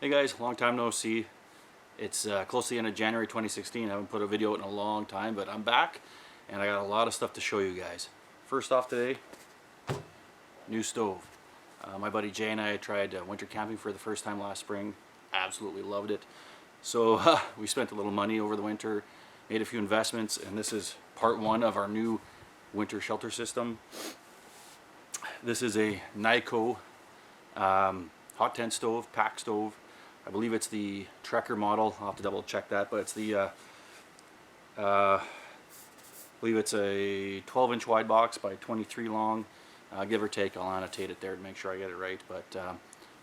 Hey guys, long time no see. It's close to the end of January 2016. I haven't put a video out in a long time, but I'm back and I got a lot of stuff to show you guys. First off today, new stove. My buddy Jay and I tried winter camping for the first time last spring. Absolutely loved it. So we spent a little money over the winter, made a few investments, and this is part one of our new winter shelter system. This is a Kni-Co hot tent stove, pack stove. I believe it's the Trekker model. I'll have to double check that, but it's the I believe it's a 12-inch wide box by 23 long, give or take. I'll annotate it there to make sure I get it right, but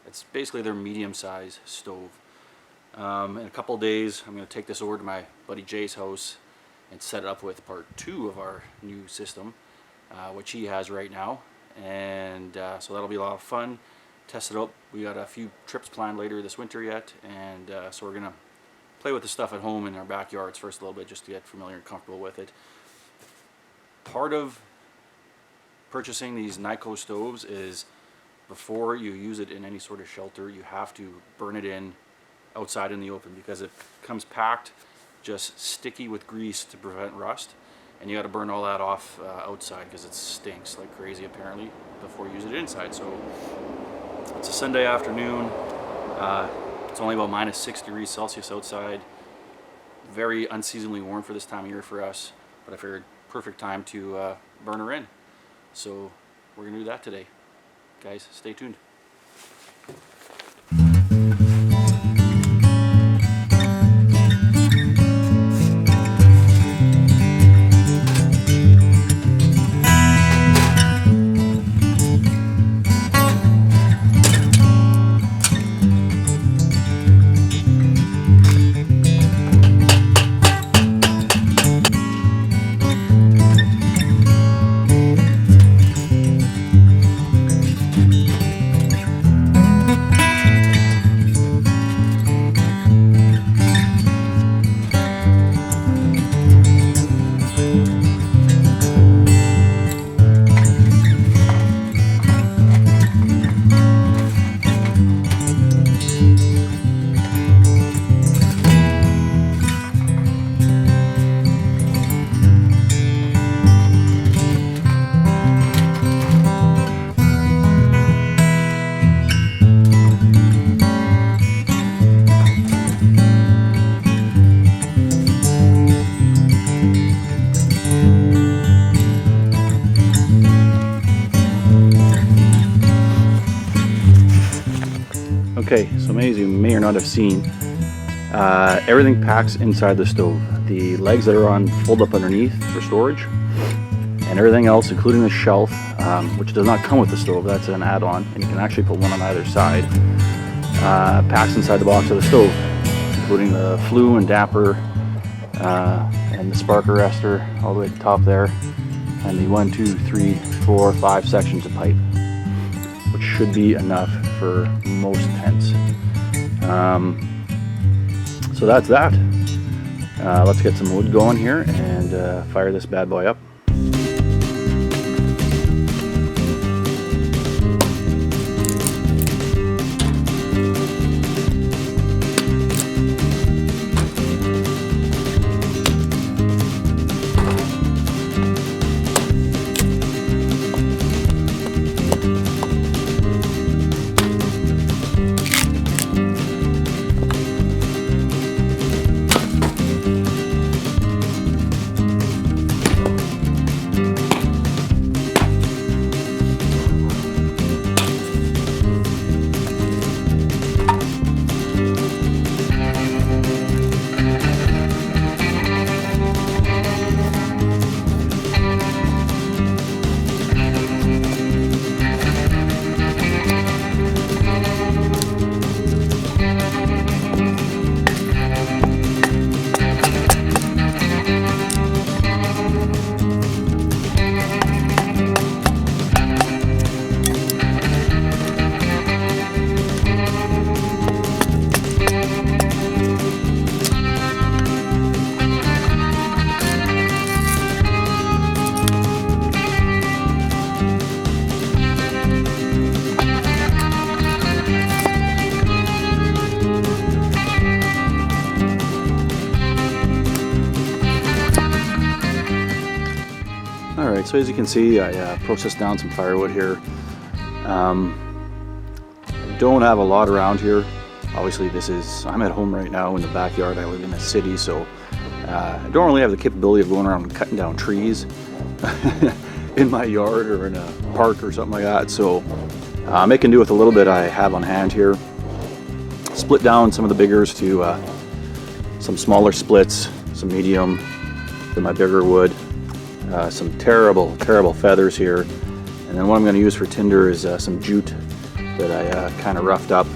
it's basically their medium-sized stove. In a couple of days I'm going to take this over to my buddy Jay's house and set it up with part two of our new system, which he has right now, and so that'll be a lot of fun. Test it out. We got a few trips planned later this winter yet, and so we're gonna play with the stuff at home in our backyards first a little bit, just to get familiar and comfortable with it. Part of purchasing these Kni-Co stoves is before you use it in any sort of shelter, you have to burn it in outside in the open, because it comes packed, just sticky with grease to prevent rust, and you got to burn all that off outside because it stinks like crazy apparently before you use it inside. So it's a Sunday afternoon. It's only about -6 degrees Celsius outside. Very unseasonably warm for this time of year for us, but I figured perfect time to burn her in. So we're gonna do that today. Guys, stay tuned. Okay, so many of you may or not have seen, everything packs inside the stove. The legs that are on fold up underneath for storage, and everything else, including the shelf, which does not come with the stove, that's an add-on, and you can actually put one on either side, packs inside the box of the stove, including the flue and damper, and the spark arrestor all the way at the top there, and the 1, 2, 3, 4, 5 sections of pipe, which should be enough for most tents. So that's that. Let's get some wood going here and fire this bad boy up. Alright, so as you can see, I processed down some firewood here. I don't have a lot around here. Obviously I'm at home right now in the backyard. I live in a city, so I don't really have the capability of going around and cutting down trees in my yard or in a park or something like that. So I'm making do with a little bit I have on hand here. Split down some of the biggers to some smaller splits, some medium, then my bigger wood, some terrible feathers here, and then what I'm going to use for tinder is some jute that I kind of roughed up.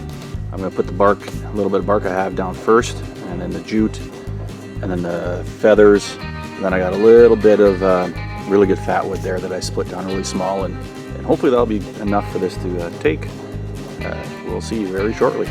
I'm going to put the bark, a little bit of bark I have down first, and then the jute, and then the feathers, and then I got a little bit of really good fat wood there that I split down really small, and hopefully that'll be enough for this to take. We'll see you very shortly.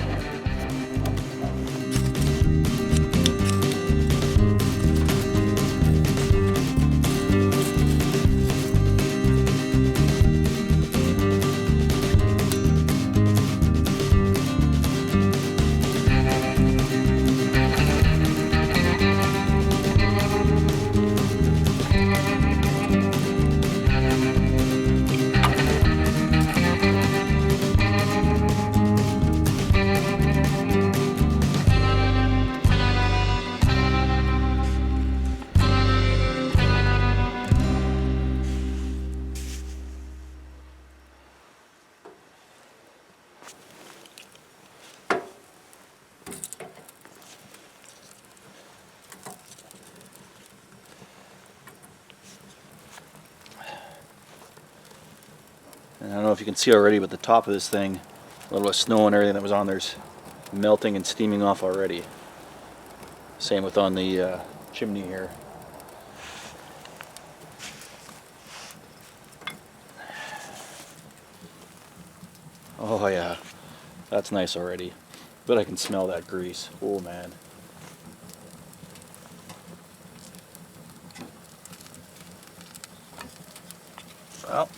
And I don't know if you can see already, but the top of this thing, a little bit of snow and everything that was on there's melting and steaming off already. Same with on the chimney here. Oh yeah, that's nice already. But I can smell that grease. Oh man. Well.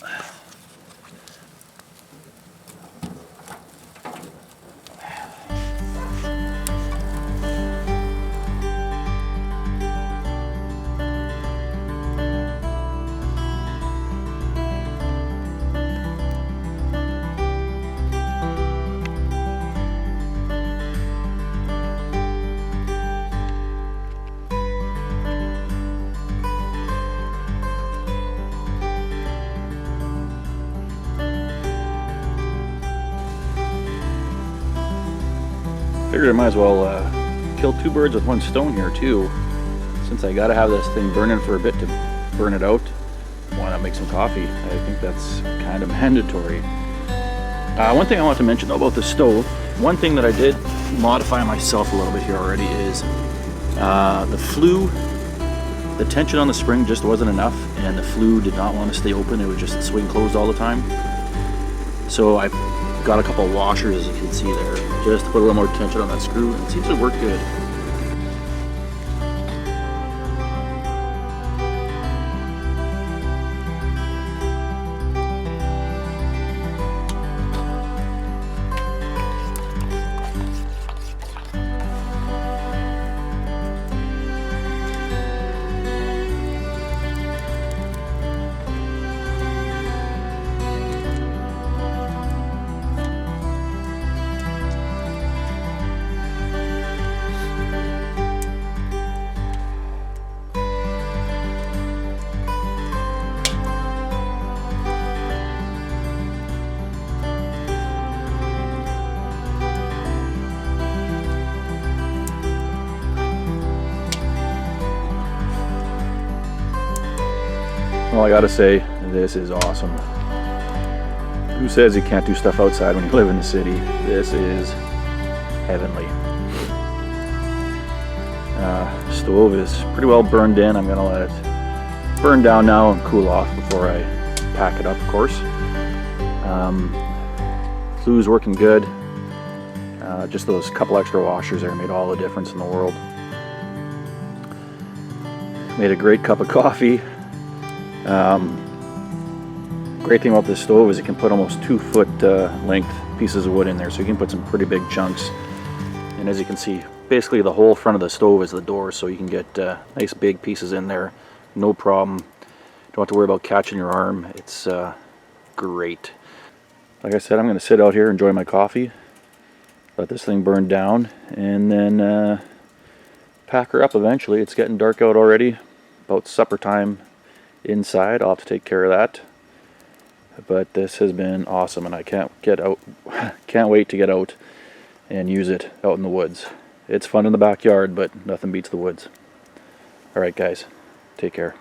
Figured I might as well kill two birds with one stone here too, since I gotta have this thing burning for a bit to burn it out. Why not make some coffee? I think that's kind of mandatory. One thing I want to mention though about the stove, one thing that I did modify myself a little bit here already is the flue, the tension on the spring just wasn't enough, and the flue did not want to stay open. It would just swing closed all the time. So I got a couple of washers, as you can see there, just to put a little more tension on that screw, and it seems to work good. Well, I gotta say, this is awesome. Who says you can't do stuff outside when you live in the city? This is heavenly. Stove is pretty well burned in. I'm gonna let it burn down now and cool off before I pack it up, of course. Flue's working good. Just those couple extra washers there made all the difference in the world. Made a great cup of coffee. Great thing about this stove is it can put almost 2-foot length pieces of wood in there, so you can put some pretty big chunks. And as you can see, basically the whole front of the stove is the door, so you can get nice big pieces in there, no problem. Don't have to worry about catching your arm. It's great. Like I said, I'm going to sit out here, enjoy my coffee, let this thing burn down, and then pack her up eventually. It's getting dark out already. About supper time inside. I'll have to take care of that. But this has been awesome, and I can't wait to get out and use it out in the woods. It's fun in the backyard, but nothing beats the woods. Alright guys, take care.